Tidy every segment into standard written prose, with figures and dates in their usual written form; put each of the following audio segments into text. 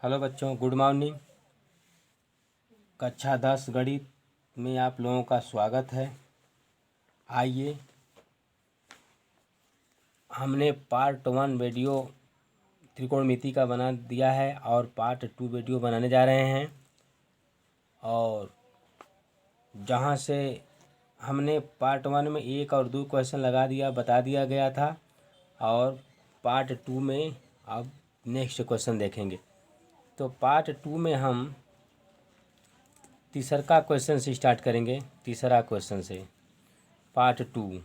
Hello बच्चों, good morning. कक्षा 10 गणित में आप लोगों का स्वागत है। आइए, हमने पार्ट 1 वीडियो त्रिकोणमिति का बना दिया है और पार्ट 2 वीडियो बनाने जा रहे हैं। और जहाँ से हमने पार्ट 1 में 1 और 2 क्वेश्चन बता दिया गया था, और पार्ट 2 में अब नेक्स्ट क्वेश्चन देखेंगे। तो पार्ट 2 में हम तीसरा क्वेश्चन से स्टार्ट करेंगे। तीसरा क्वेश्चन से पार्ट 2।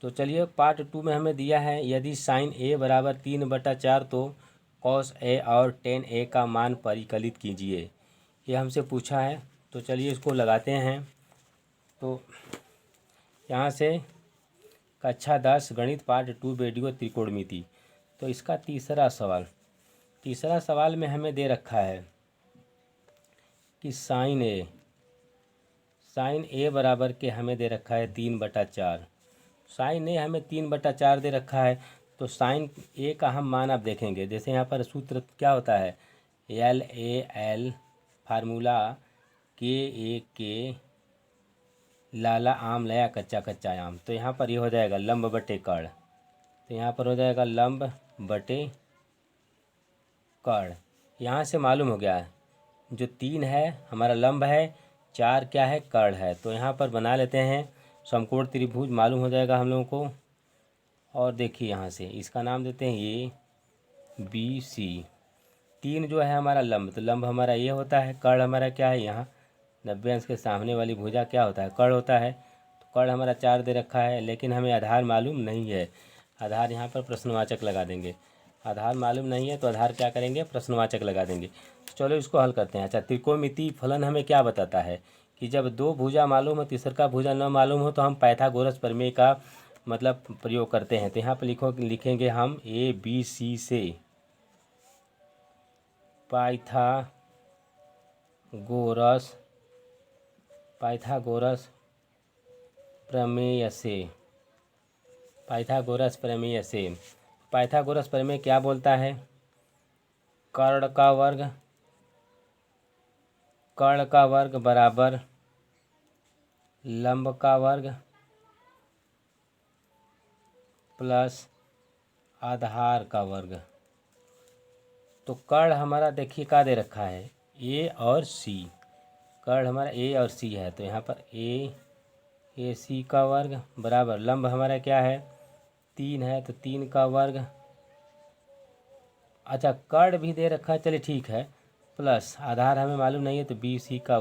तो चलिए, पार्ट 2 में हमें दिया है, यदि साइन ए बराबर 3/4 तो कॉस ए और टेन ए का मान परिकलित कीजिए। ये हमसे पूछा है। तो चलिए इसको लगाते हैं। तो यहाँ से कक्षा 10 गणित पार्ट 2 वीडियो त्रिकोणमिति। तो इसका तीसरा सवाल में हमें दे रखा है कि साइन ए बराबर के हमें दे रखा है 3/4। साइन ए हमें 3/4 दे रखा है। तो साइन ए का हम मान आप देखेंगे। जैसे यहाँ पर सूत्र क्या होता है, LAL फार्मूला KA लाला आम लया कच्चा कच्चा आम। तो यहाँ पर ये हो जाएगा लंब बटे कर्ण। तो यहाँ पर हो जाएगा लंब बटे कर्ण। यहाँ से मालूम हो गया है, जो 3 है हमारा लंब है, 4 क्या है, कर्ण है। तो यहाँ पर बना लेते हैं समकोण त्रिभुज, मालूम हो जाएगा हम लोगों को। और देखिए यहाँ से इसका नाम देते हैं ABC। 3 जो है हमारा लंब, तो लंब हमारा ये होता है। कर्ण हमारा क्या है, यहाँ 90 अंश के सामने वाली भुजा क्या होता है, कर्ण होता है। तो कर्ण हमारा 4 दे रखा है, लेकिन हमें आधार मालूम नहीं है। आधार यहाँ पर प्रश्नवाचक लगा देंगे। आधार मालूम नहीं है तो आधार क्या करेंगे, प्रश्नवाचक लगा देंगे। चलो इसको हल करते हैं। अच्छा, त्रिकोणमिति फलन हमें क्या बताता है कि जब 2 भुजा मालूम हो, तीसरा भुजा न मालूम हो, तो हम पाइथागोरस प्रमेय का मतलब प्रयोग करते हैं। तो यहाँ पर लिखेंगे हम ABC से पाइथागोरस प्रमेय से। पाइथागोरस प्रमेय क्या बोलता है, कर्ण का वर्ग बराबर लंब का वर्ग प्लस आधार का वर्ग। तो कर्ण हमारा देखिए क्या दे रखा है, A और C। कर्ण हमारा A और C है। तो यहाँ पर AC का वर्ग बराबर लंब हमारा क्या है, 3 है, तो 3 का वर्ग। अच्छा, कर्ण भी दे रखा है, चलिए ठीक है, प्लस आधार हमें मालूम नहीं है, तो BC का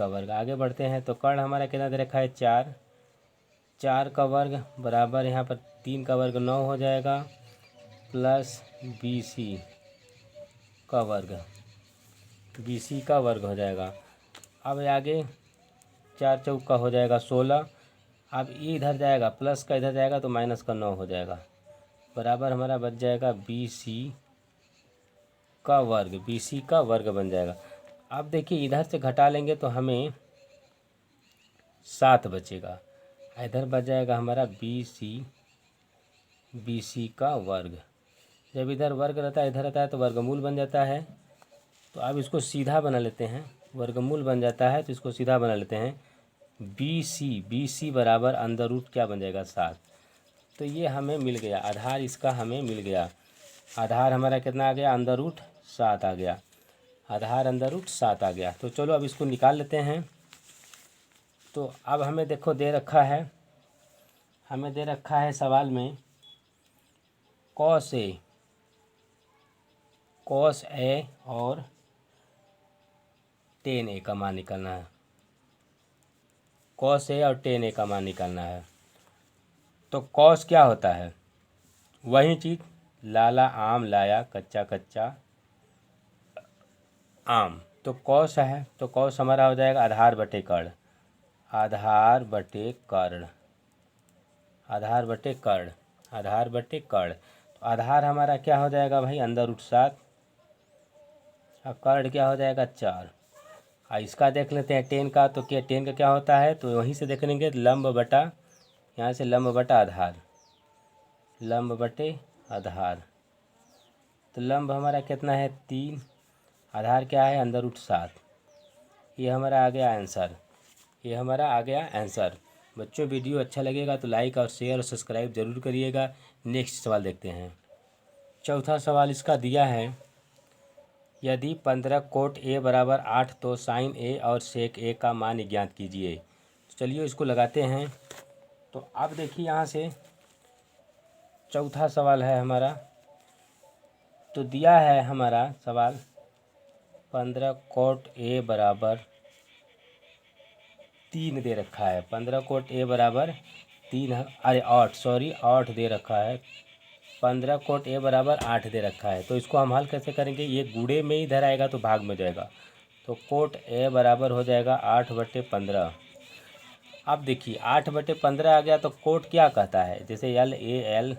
वर्ग। आगे बढ़ते हैं। तो कर्ण हमारा कितना दे रखा है, 4 का वर्ग बराबर यहाँ पर 3 का वर्ग 9 हो जाएगा, प्लस BC का वर्ग हो जाएगा। अब आगे 4 चौका हो जाएगा 16। अब ये इधर जाएगा, प्लस का इधर जाएगा तो माइनस का 9 हो जाएगा, बराबर हमारा बच जाएगा BC का वर्ग बन जाएगा। अब देखिए इधर से घटा लेंगे तो हमें 7 बचेगा। इधर बच जाएगा हमारा BC का वर्ग। जब इधर वर्ग रहता है, इधर रहता है, तो वर्गमूल बन जाता है। तो अब इसको सीधा बना लेते हैं, वर्गमूल बन जाता है तो इसको सीधा बना लेते हैं। BC बराबर अंदर रूट क्या बन जाएगा, 7। तो ये हमें मिल गया आधार, इसका हमें मिल गया आधार। हमारा कितना आ गया, अंदर रूट 7 आ गया। आधार अंदर रूट 7 आ गया। तो चलो अब इसको निकाल लेते हैं। तो अब हमें देखो दे रखा है सवाल में कॉस ए और टेन ए का मान निकालना है। कॉस ए और टेन ए का मान निकालना है। तो कॉस क्या होता है, वही चीज़, लाला आम लाया कच्चा कच्चा आम। तो कॉस है, तो कॉस हमारा हो जाएगा आधार बटे कर्ण। तो आधार हमारा क्या हो जाएगा भाई, अंदर रूट 7, और कर्ण क्या हो जाएगा, 4। और इसका देख लेते हैं टेन का। तो क्या टेन का क्या होता है, तो वहीं से देख लेंगे, लंब बटा, यहाँ से लंब बटा आधार, तो लंब हमारा कितना है 3, आधार क्या है अंदर रूट 7। ये हमारा आ गया आंसर, ये हमारा आ गया आंसर। बच्चों वीडियो अच्छा लगेगा तो लाइक और शेयर और सब्सक्राइब जरूर करिएगा। नेक्स्ट सवाल देखते हैं। चौथा सवाल इसका दिया है, यदि 15 कोट ए बराबर 8 तो साइन ए और सेक ए का मान ज्ञात कीजिए। तो चलिए इसको लगाते हैं। तो अब देखिए यहाँ से चौथा सवाल है हमारा, तो दिया है हमारा सवाल 15 कोट ए बराबर 3 दे रखा है। 15 कोट ए बराबर 3, अरे 8 दे रखा है। 15 कोट ए बराबर 8 दे रखा है। तो इसको हम हल कैसे करेंगे, ये गुणे में ही इधर आएगा तो भाग में जाएगा। तो कोट ए बराबर हो जाएगा 8/15। अब देखिए 8/15 आ गया तो कोट क्या कहता है, जैसे LAL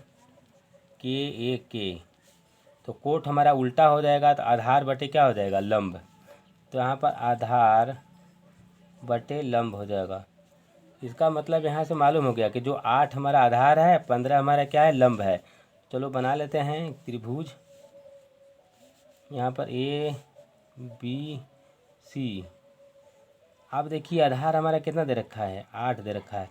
KA तो कोट हमारा उल्टा हो जाएगा तो आधार बटे क्या हो जाएगा लंब। तो यहाँ पर आधार बटे लंब हो जाएगा। इसका मतलब यहाँ से मालूम हो गया कि जो 8 हमारा आधार है, 15 हमारा क्या है लंब है। चलो बना लेते हैं त्रिभुज। यहाँ पर ABC। अब देखिए आधार हमारा कितना दे रखा है 8 दे रखा है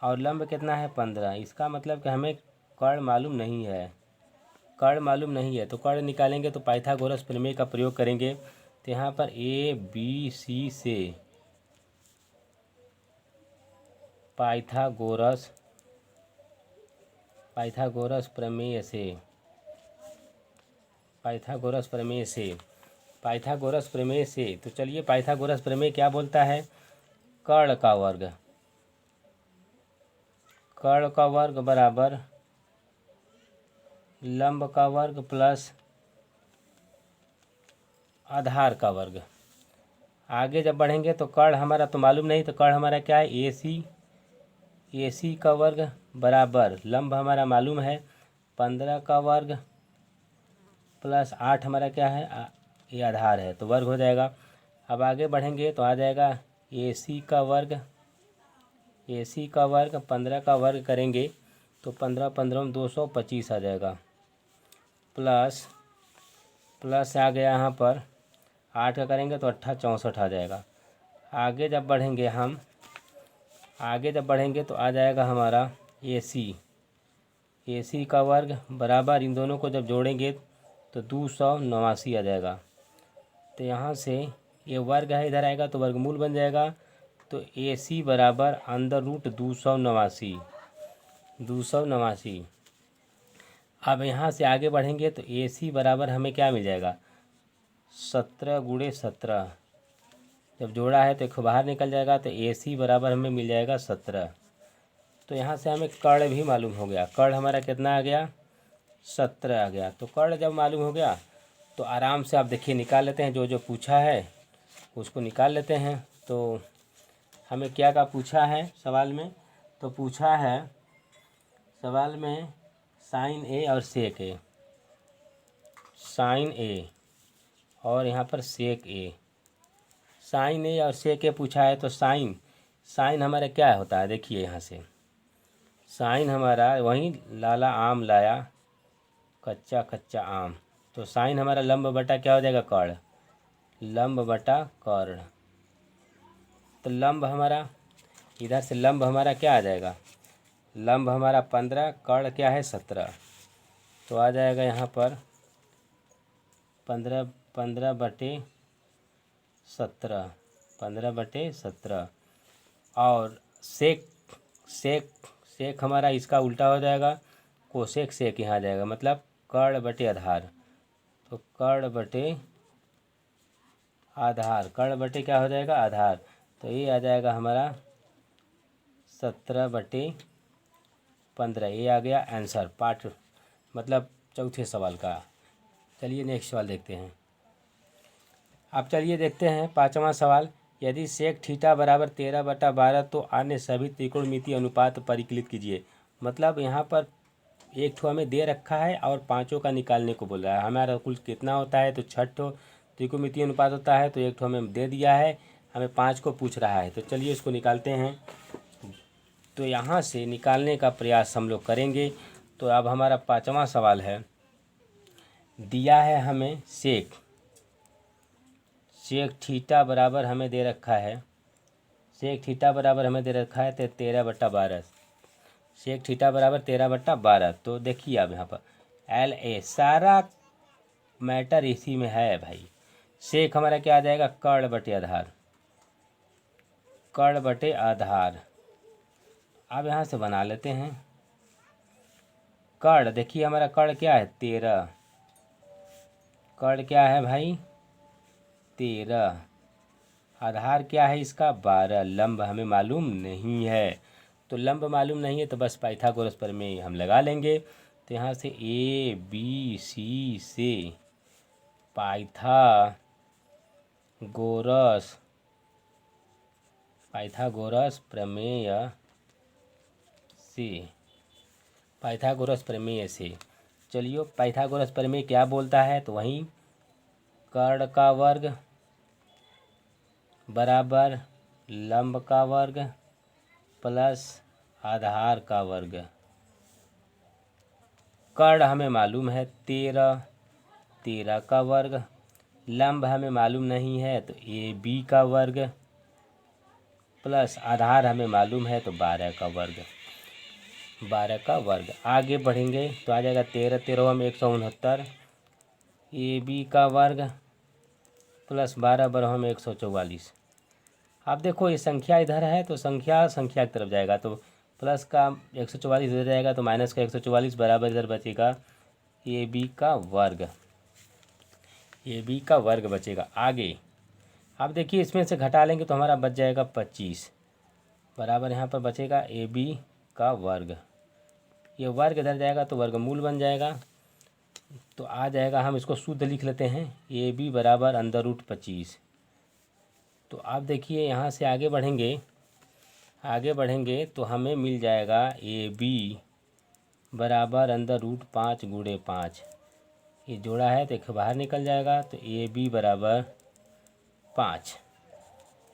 और लंब कितना है 15। इसका मतलब कि हमें कर्ण मालूम नहीं है, कर्ण मालूम नहीं है। तो कर्ण निकालेंगे तो पाइथागोरस प्रमेय का प्रयोग करेंगे। तो यहाँ पर ABC से पाइथागोरस प्रमेय से तो चलिए पाइथागोरस प्रमेय क्या बोलता है, कर्ण का वर्ग बराबर लंब का वर्ग प्लस आधार का वर्ग। आगे जब बढ़ेंगे तो कर्ण हमारा तो मालूम नहीं, तो कर्ण हमारा क्या है AC का वर्ग बराबर लंब हमारा मालूम है 15 का वर्ग प्लस 8 हमारा क्या है ये आधार है तो वर्ग हो जाएगा। अब आगे बढ़ेंगे तो आ जाएगा AC का वर्ग 15 का वर्ग करेंगे तो 15 15 225 आ जाएगा प्लस आ गया यहाँ पर 8 का करेंगे तो 8 64 आ जाएगा। आगे जब बढ़ेंगे तो आ जाएगा हमारा AC का वर्ग बराबर इन दोनों को जब जोड़ेंगे तो 289 आ जाएगा। तो यहाँ से ये वर्ग है इधर आएगा तो वर्गमूल बन जाएगा। तो AC बराबर अंदर रूट 289। अब यहाँ से आगे बढ़ेंगे तो AC बराबर हमें क्या मिल जाएगा 17 × 17। जब जोड़ा है तो एक बाहर निकल जाएगा तो AC बराबर हमें मिल जाएगा 17। तो यहाँ से हमें कर्ण भी मालूम हो गया। कर्ण हमारा कितना आ गया 17 आ गया। तो कर्ण जब मालूम हो गया तो आराम से आप देखिए निकाल लेते हैं, जो पूछा है उसको निकाल लेते हैं। तो हमें क्या पूछा है सवाल में, तो पूछा है सवाल में साइन ए और सेक ए, साइन ए और यहाँ पर सेक ए। साइन ए और सेक ए पूछा है तो साइन हमारा क्या होता है, देखिए यहाँ से साइन हमारा वहीं लाला आम लाया कच्चा आम। तो साइन हमारा लंब बटा क्या हो जाएगा कर्ण, लंब बटा कर्ण। तो लंब हमारा इधर से लंब हमारा क्या आ जाएगा, लंब हमारा 15, कर्ण क्या है 17। तो आ जाएगा यहाँ पर 15/17 और सेक हमारा इसका उल्टा हो जाएगा, कोसेक सेक यहाँ आ जाएगा, मतलब कर्ण बटे आधार। तो कर्ण बटे क्या हो जाएगा आधार। तो ये आ जाएगा हमारा 17/15। ये आ गया आंसर पार्ट मतलब चौथे सवाल का। चलिए नेक्स्ट सवाल देखते हैं। अब चलिए देखते हैं पाँचवा सवाल। यदि सेक थीटा बराबर 13/12 तो अन्य सभी त्रिकोणमितीय अनुपात परिकलित कीजिए। मतलब यहाँ पर एक ठो हमें दे रखा है और पाँचों का निकालने को बोल रहा है। हमारा कुल कितना होता है तो 6 ठो त्रिकोणमितीय अनुपात होता है, तो एक ठो हमें दे दिया है, हमें 5 को पूछ रहा है। तो चलिए इसको निकालते हैं। तो यहाँ से निकालने का प्रयास हम लोग करेंगे। तो अब हमारा पाँचवा सवाल है, दिया है हमें सेक थीटा बराबर हमें दे रखा है, सेक थीटा बराबर हमें दे रखा है 13/12। सेक थीटा बराबर 13/12। तो देखिए अब यहाँ पर एल ए सारा मैटर इसी में है भाई। सेक हमारा क्या आ जाएगा, कर्ण बटे आधार, कर्ण बटे आधार। अब यहाँ से बना लेते हैं कर्ण। देखिए हमारा कर्ण क्या है 13, कर्ण क्या है भाई 13, आधार क्या है इसका 12, लंब हमें मालूम नहीं है। तो लंब मालूम नहीं है तो बस पाइथागोरस प्रमेय हम लगा लेंगे। तो यहाँ से ए बी सी से पाइथागोरस प्रमेय से, पाइथागोरस प्रमेय से चलिए पाइथागोरस प्रमेय क्या बोलता है, तो वहीं कर्ण का वर्ग बराबर लंब का वर्ग प्लस आधार का वर्ग। कर्ण हमें मालूम है 13, 13 का वर्ग, लंब हमें मालूम नहीं है तो ए बी का वर्ग प्लस आधार हमें मालूम है तो 12 का वर्ग, 12 का वर्ग। आगे बढ़ेंगे तो आ जाएगा 13 13 में 169, ए बी का वर्ग प्लस 12 12 में 144। अब देखो ये संख्या इधर है तो संख्या की तरफ जाएगा तो प्लस का 144 इधर जाएगा तो माइनस का 144 बराबर इधर बचेगा ए बी का वर्ग, ए बी का वर्ग बचेगा। आगे अब देखिए इसमें से घटा लेंगे तो हमारा बच जाएगा 25 बराबर यहाँ पर बचेगा ए बी का वर्ग। ये वर्ग इधर जाएगा तो वर्गमूल बन जाएगा, तो आ जाएगा, हम इसको शुद्ध लिख लेते हैं ए बी बराबर √25। तो आप देखिए यहाँ से आगे बढ़ेंगे तो हमें मिल जाएगा ए बी बराबर √5 गुणे 5। ये जोड़ा है तो एक बाहर निकल जाएगा तो ए बी बराबर 5,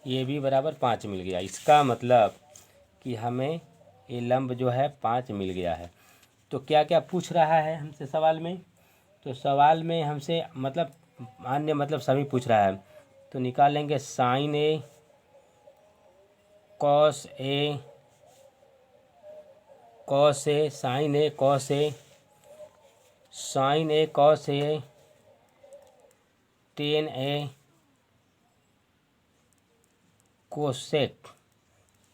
ए बी बराबर 5 मिल गया। इसका मतलब कि हमें ये लंब जो है 5 मिल गया है। तो क्या क्या पूछ रहा है हमसे सवाल में, तो सवाल में हमसे मतलब अन्य मतलब सभी पूछ रहा है। तो निकाल लेंगे sine A cos A, cos A sine A cos A, sine A cos A, tan A cosec,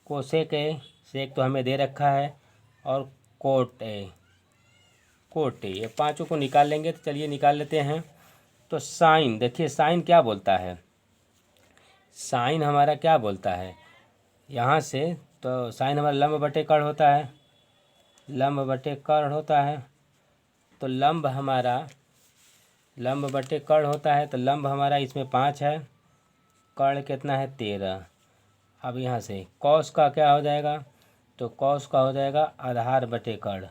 cosec A, sec तो हमें दे रखा है, और कोट ए, कोट ए, ये पांचों को निकाल लेंगे। तो चलिए निकाल लेते हैं। तो साइन, देखिए साइन क्या बोलता है, साइन हमारा क्या बोलता है यहाँ से, तो साइन हमारा लंब बटे कर्ण होता है, लंब बटे कर्ण होता है। तो लंब हमारा लंब बटे कर्ण होता है, तो लंब हमारा इसमें 5 है, कर्ण कितना है 13। अब यहाँ से कॉस का क्या हो जाएगा, तो कॉस का हो जाएगा आधार बटे कर्ण,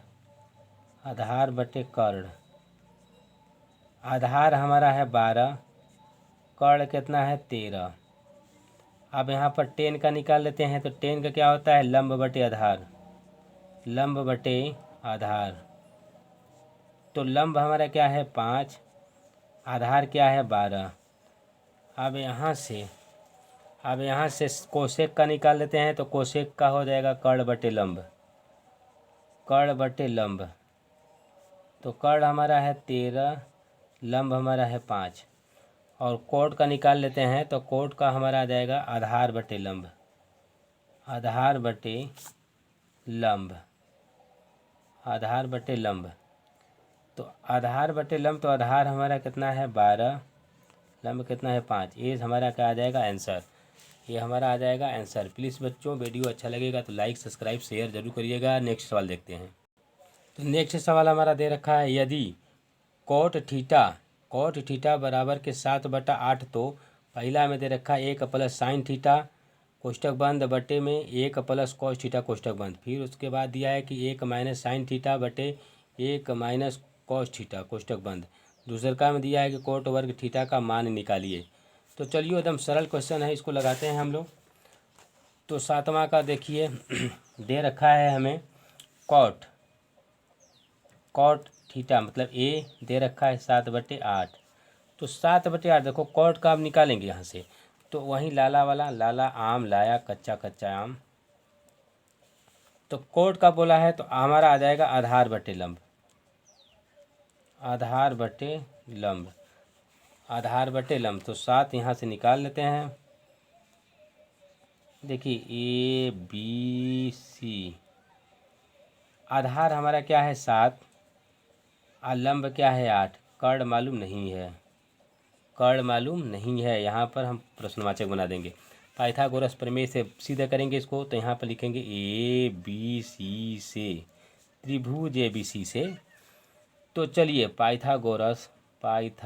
आधार बटे कर्ण। आधार हमारा है 12, कर्ण कितना है 13। अब यहाँ पर 10 का निकाल लेते हैं। तो 10 का क्या होता है लंब बटे आधार, लंब बटे आधार। तो लंब हमारा क्या है 5, आधार क्या है 12। अब यहाँ से कोसेक का निकाल लेते हैं। तो कोसेक का हो जाएगा कर्ण बटे लंब, कर्ण बटे लंब। तो कर्ण हमारा है 13, लंब हमारा है 5, और कोट का निकाल लेते हैं। तो कोट का हमारा आ जाएगा आधार बटे लंब, आधार बटे लंब, आधार बटे लंब। तो आधार बटे लंब, तो आधार हमारा कितना है 12, लंब कितना है 5। ये हमारा क्या आ जाएगा आंसर, ये हमारा आ जाएगा आंसर। प्लीज़ बच्चों वीडियो अच्छा लगेगा तो लाइक सब्सक्राइब शेयर जरूर करिएगा। नेक्स्ट सवाल देखते हैं। तो नेक्स्ट सवाल हमारा दे रखा है, यदि कोट थीटा बराबर के 7/8, तो पहला हमें दे रखा है 1 प्लस साइन थीटा कोष्टक बंद बटे में 1 प्लस कॉस थीटा कोष्टक बंद। फिर उसके बाद दिया है कि 1 माइनस साइन थीटा बटे 1 माइनस कॉस थीटा कोष्टक बंद। दूसरे का में दिया है कि कोट वर्ग थीटा का मान निकालिए। तो चलिए एकदम सरल क्वेश्चन है, इसको लगाते हैं हम लोग। तो 7वां का देखिए दे रखा है हमें कॉट थीटा मतलब ए दे रखा है 7/8। तो 7/8 देखो कॉट का आप निकालेंगे यहाँ से, तो वहीं लाला वाला, लाला आम लाया कच्चा कच्चा आम, तो कोट का बोला है तो हमारा आ जाएगा आधार बटे लंब, आधार बटे लंब, आधार बटे लंब। तो 7 यहाँ से निकाल लेते हैं। देखिए ए बी सी, आधार हमारा क्या है 7 और लंब क्या है 8। कर्ण मालूम नहीं है, कर्ण मालूम नहीं है। यहाँ पर हम प्रश्नवाचक बना देंगे। पाइथागोरस प्रमेय से सीधा करेंगे इसको, तो यहाँ पर लिखेंगे ए बी सी से, त्रिभुज ए बी सी से। तो चलिए पाइथागोरस प्रमेय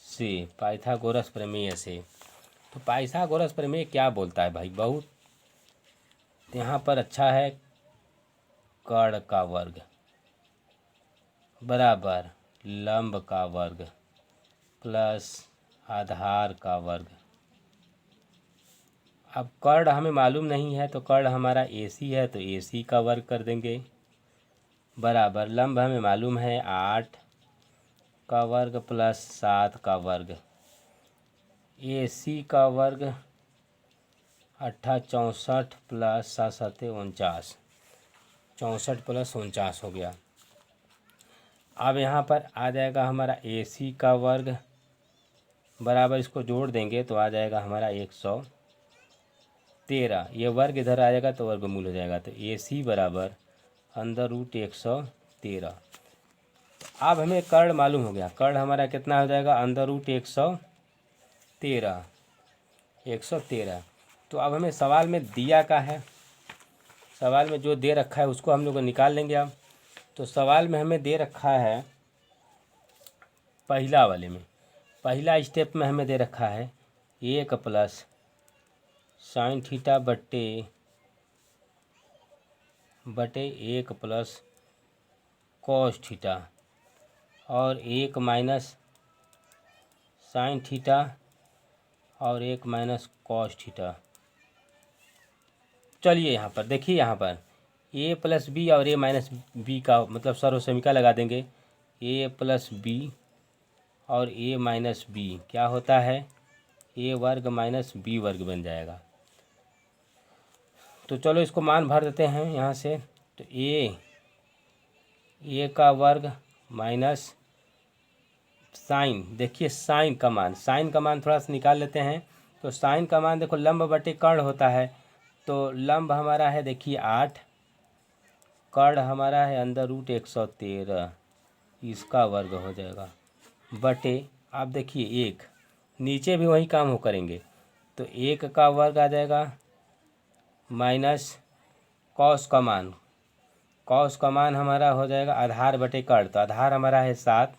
से, पाइथागोरस प्रमेय से। तो पाइथागोरस प्रमेय क्या बोलता है भाई, बहुत यहाँ पर अच्छा है। कर्ण का वर्ग बराबर लंब का वर्ग प्लस आधार का वर्ग। अब कर्ण हमें मालूम नहीं है, तो कर्ण हमारा AC है तो AC का वर्ग कर देंगे, बराबर लंब हमें मालूम है 8 का वर्ग प्लस 7 का वर्ग। AC का वर्ग 64 प्लस 7 7 49, 64 प्लस 49 हो गया। अब यहाँ पर आ जाएगा हमारा AC का वर्ग बराबर, इसको जोड़ देंगे तो आ जाएगा हमारा 113। ये वर्ग इधर आ जाएगा तो वर्गमूल हो जाएगा, तो AC बराबर √113। अब हमें कर्ण मालूम हो गया, कर्ण हमारा कितना हो जाएगा √113। तो अब हमें सवाल में दिया का है, सवाल में जो दे रखा है उसको हम लोग निकाल लेंगे अब। तो सवाल में हमें दे रखा है पहला वाले में, पहला स्टेप में हमें दे रखा है 1 प्लस साइन थीटा बटे 1 प्लस कॉस थीटा और 1 माइनस साइन थीटा और 1 माइनस कॉस थीटा। चलिए यहाँ पर देखिए, यहाँ पर a प्लस बी और a माइनस बी का मतलब सर्वसमीका लगा देंगे। a प्लस बी और a माइनस बी क्या होता है, a वर्ग माइनस b वर्ग बन जाएगा। तो चलो इसको मान भर देते हैं यहाँ से। तो a का वर्ग माइनस साइन, देखिए साइन का मान, साइन का मान थोड़ा सा निकाल लेते हैं। तो साइन का मान देखो लंब बटे कर्ण होता है, तो लंब हमारा है देखिए 8, कर्ण हमारा है √113, इसका वर्ग हो जाएगा बटे, आप देखिए 1, नीचे भी वही काम हो करेंगे, तो 1 का वर्ग आ जाएगा माइनस कॉस का मान, कॉस का मान हमारा हो जाएगा आधार बटे कर्ण। तो आधार हमारा है 7,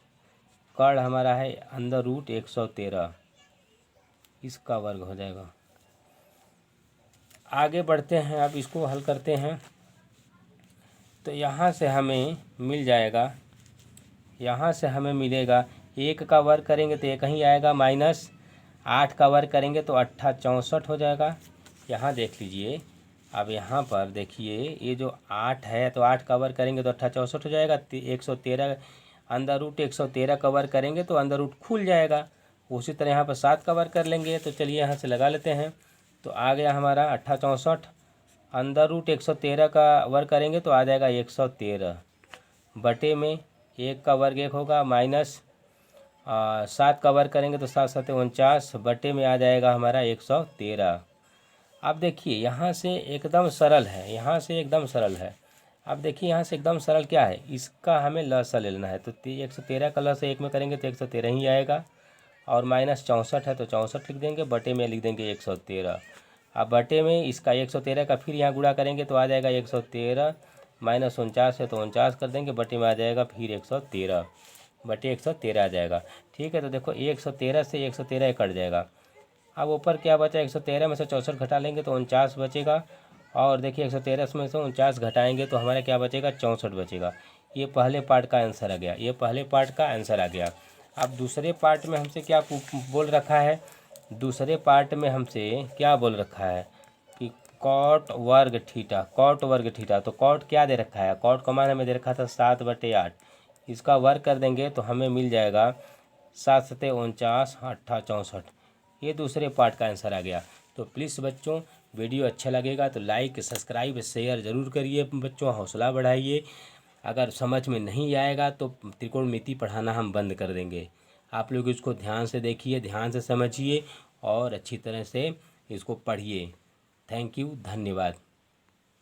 कर्ण हमारा है √113, इसका वर्ग हो जाएगा। आगे बढ़ते हैं, अब इसको हल करते हैं। तो यहाँ से हमें मिल जाएगा, यहाँ से हमें मिलेगा 1 का वर्ग करेंगे तो 1 ही आएगा, माइनस 8 का वर्ग करेंगे तो 64 हो जाएगा। यहाँ देख लीजिए, अब यहाँ पर देखिए ये जो 8 है तो 8 का वर्ग करेंगे तो 64 हो जाएगा। 113 √113 का वर्ग करेंगे तो अंदर रूट खुल जाएगा। उसी तरह यहाँ पर 7 का वर्ग कर लेंगे, तो चलिए यहाँ से लगा लेते हैं। तो आ गया हमारा 64, √113 का वर्ग करेंगे तो आ जाएगा 113 बटे में 1 का वर्ग 1 होगा, माइनस 7 का वर्ग करेंगे तो 7 7 49 बटे में आ जाएगा हमारा 113। अब देखिए यहाँ से एकदम सरल है, यहाँ से एकदम सरल है। अब देखिए यहाँ से एकदम सरल क्या है, इसका हमें लसा ले लेना है। तो 113 का लस 1 में करेंगे तो 113 ही आएगा, और माइनस 64 है तो 64 लिख देंगे, बटे में लिख देंगे 113। अब बटे में इसका 113 का फिर यहाँ गुणा करेंगे तो आ जाएगा 113, माइनस 49 है तो 49 कर देंगे, बटे में आ जाएगा फिर 113 बटे 113 आ जाएगा। ठीक है, तो देखो 113 से 113 कट जाएगा। अब ऊपर क्या बचा, 113 में से 64 घटा लेंगे तो 49 बचेगा, और देखिए 113 में से 49 घटाएंगे तो हमारा क्या बचेगा, 64 बचेगा। ये पहले पार्ट का आंसर आ गया, ये पहले पार्ट का आंसर आ गया। अब दूसरे पार्ट में हमसे क्या बोल रखा है, दूसरे पार्ट में हमसे क्या बोल रखा है कि कॉट वर्ग थीटा, कॉट वर्ग थीटा। तो कॉट क्या दे रखा है, कॉट का मान हमें दे रखा था 7/8। इसका वर्ग कर देंगे तो हमें मिल जाएगा 7×7 = 49, 8×8 = 64। ये दूसरे पार्ट का आंसर आ गया। तो प्लीज़ बच्चों, वीडियो अच्छा लगेगा तो लाइक सब्सक्राइब शेयर ज़रूर करिए बच्चों, हौसला बढ़ाइए। अगर समझ में नहीं आएगा तो त्रिकोणमिति पढ़ाना हम बंद कर देंगे। आप लोग इसको ध्यान से देखिए, ध्यान से समझिए और अच्छी तरह से इसको पढ़िए। थैंक यू, धन्यवाद।